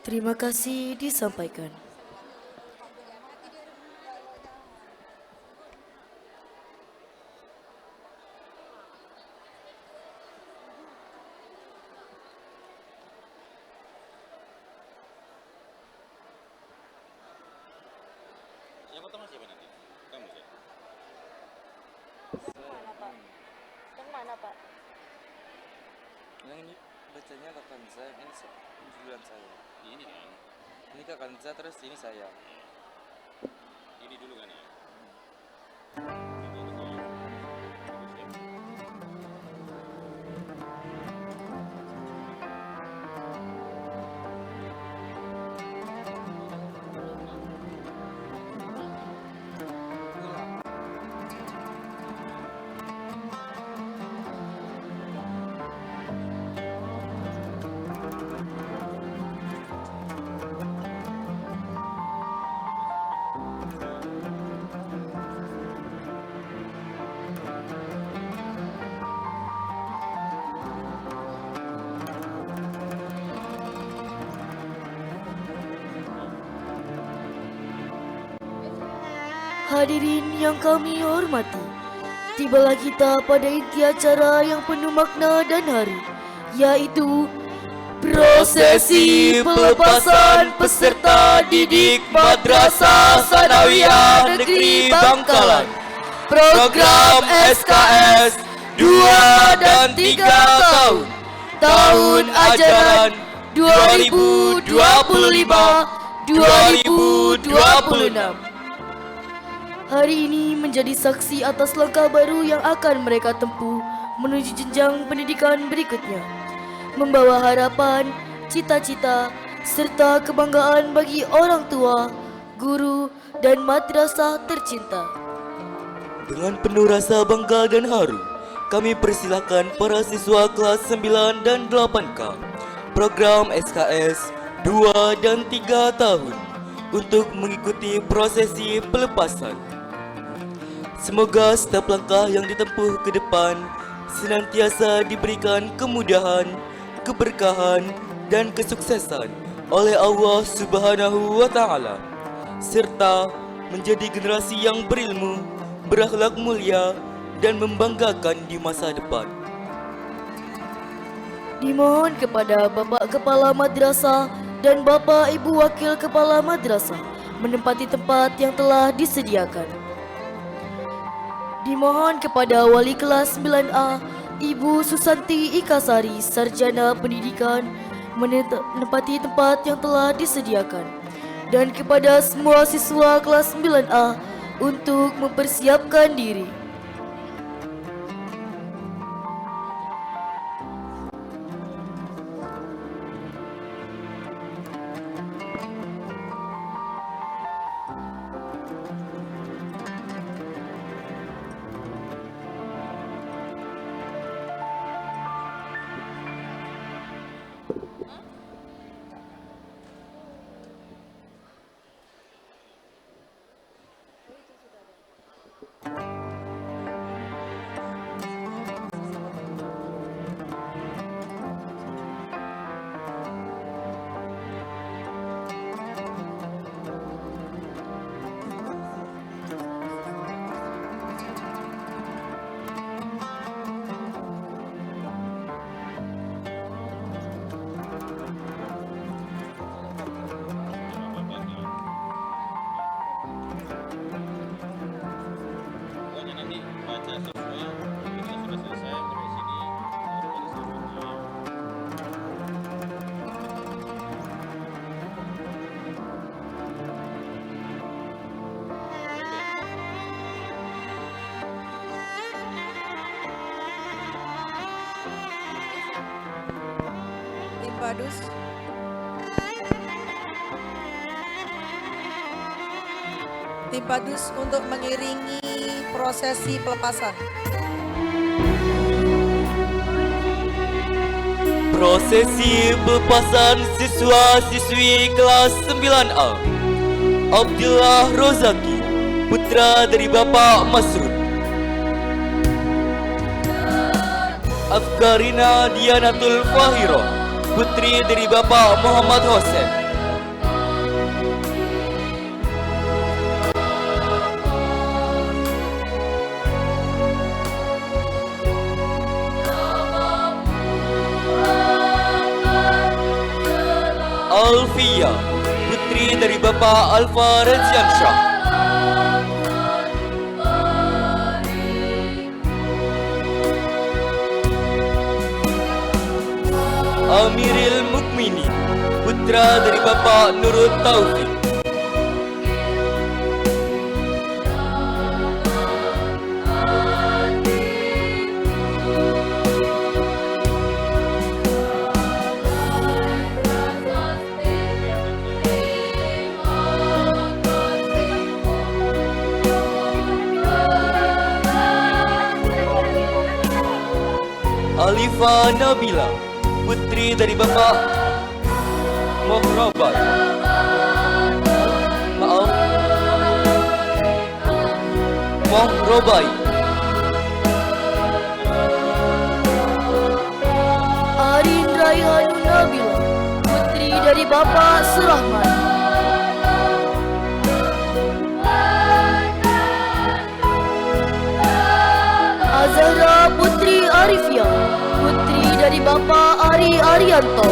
Terima kasih disampaikan. Yang pertama siapa nanti? Kamu ya? Mana Pak? Yang mana Pak? Yang ini bacanya Kakanza, ini judulnya saya. Ini kan? Ini Kakanza, terus ini saya. Ini dulu kan ya? Hadirin yang kami hormati, tibalah kita pada inti acara yang penuh makna dan haru, yaitu prosesi pelepasan peserta didik Madrasah Sanawiyah Negeri Bangkalan, program SKS 2 dan 3 tahun ajaran 2025-2026. Hari ini menjadi saksi atas langkah baru yang akan mereka tempuh menuju jenjang pendidikan berikutnya, membawa harapan, cita-cita, serta kebanggaan bagi orang tua, guru, dan madrasah tercinta. Dengan penuh rasa bangga dan haru, kami persilakan para siswa kelas 9 dan 8K program SKS 2 dan 3 tahun untuk mengikuti prosesi pelepasan. Semoga setiap langkah yang ditempuh ke depan senantiasa diberikan kemudahan, keberkahan, dan kesuksesan oleh Allah Subhanahu wa Ta'ala, serta menjadi generasi yang berilmu, berakhlak mulia, dan membanggakan di masa depan. Dimohon kepada Bapak Kepala Madrasah dan Bapak Ibu Wakil Kepala Madrasah menempati tempat yang telah disediakan. Dimohon kepada Wali Kelas 9A, Ibu Susanti Ikasari, Sarjana Pendidikan, menempati tempat yang telah disediakan. Dan kepada semua siswa kelas 9A untuk mempersiapkan diri. Pokoknya nanti baca semua, ketika sudah selesai dari sini baru ada selanjutnya. Tim Padus. Tim Padus untuk mengiringi prosesi pelepasan. Prosesi pelepasan siswa-siswi kelas 9A. Abdullah Rozaki, putra dari Bapak Masrud. Afkarina Dianatul Fahiro, putri dari Bapak Muhammad Hossein. Alfia, putri dari Bapak Alfa Reziansyah. Amiril Mukmini, putra dari Bapak Nurul Taufik. Alifa Nabila, putri dari Bapak Mohrobai. Maaf, Mohrobai. Arin Raihanun Nabila, putri dari Bapak Surahman. Azahra Putri Arifia, putri dari Bapak Ari Arianto.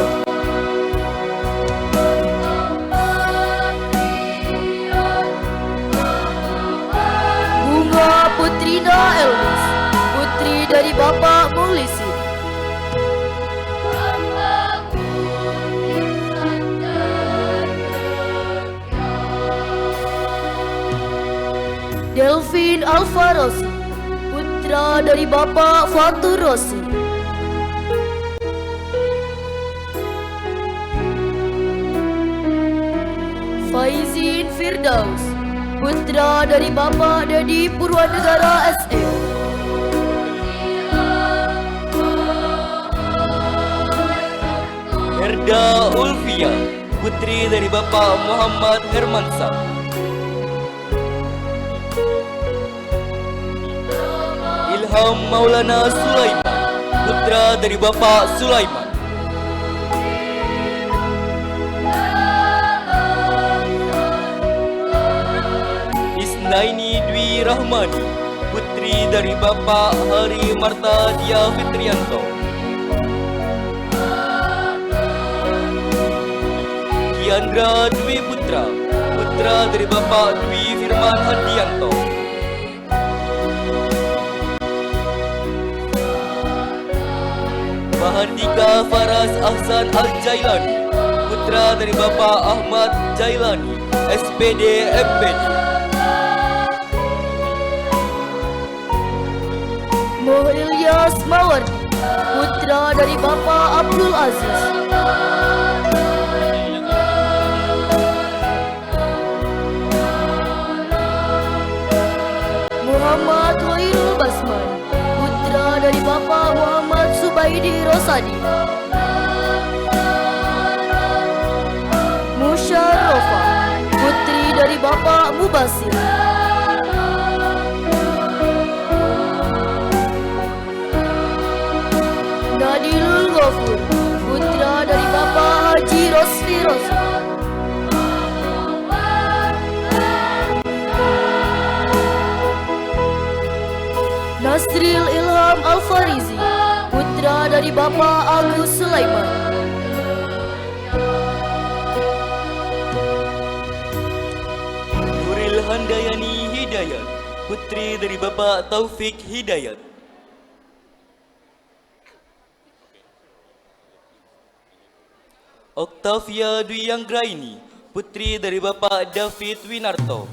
Bunga Putrina Elvis, putri dari Bapak Mulisi. Delvin Alfa Rossi, putra dari Bapak Fatur Rossi. Faizin Firdaus, putra dari Bapak Dedi Purwanegara SE. Herda Ulfia, putri dari Bapak Muhammad Hermansyah. Ilham Maulana Sulaiman, putra dari Bapak Sulaiman. Isnaini Dwi Rahmani, putri dari Bapak Hari Marta Dia Fitrianto. Kiandra Dwi Putra, putra dari Bapak Dwi Firman Hadianto. Mahardika Faras Ahsan Al-Jailani, putra dari Bapak Ahmad Jailani, SPD MPD. Moh Ilyas Mawardi, putra dari Bapak Abdul Aziz. Muhammad Hoirul Basman, putra dari Bapak Muhammad Subaidi Rosadi. Musyarofa, putri dari Bapak Mubasir. Nadilul Ghafur, putra dari Bapak Haji Rosli Rosli. Nasril Ilham Al-Farizi, putra dari Bapak Agus Sulaiman. Nuril Handayani Hidayat, putri dari Bapak Taufik Hidayat. Octavia Dwi Anggraini, putri dari Bapak David Winarto.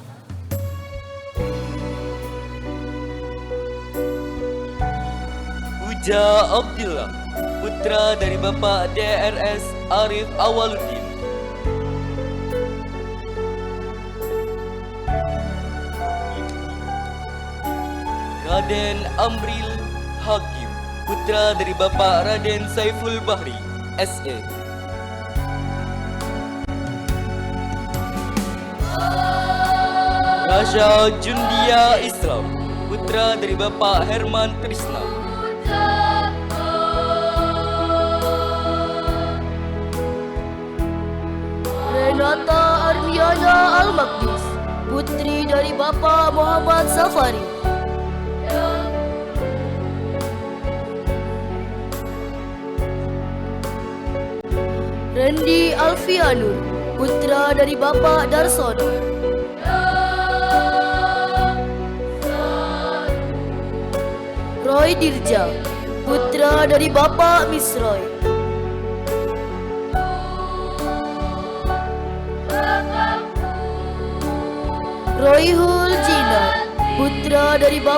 Uja Abdillah, putra dari Bapak DRS Arif Awaluddin. Raden Amril Hakim, putra dari Bapak Raden Saiful Bahri, SE. Rasha Jundia Islam, putra dari Bapak Herman Krisna. Renata Armiana Al-Makdis, putri dari Bapak Muhammad Safari. Randy Alfianur, putra dari Bapak Darsono. Roy Dirja, putra dari Bapak Misroy. Royhul Jinan, putra dari Bapak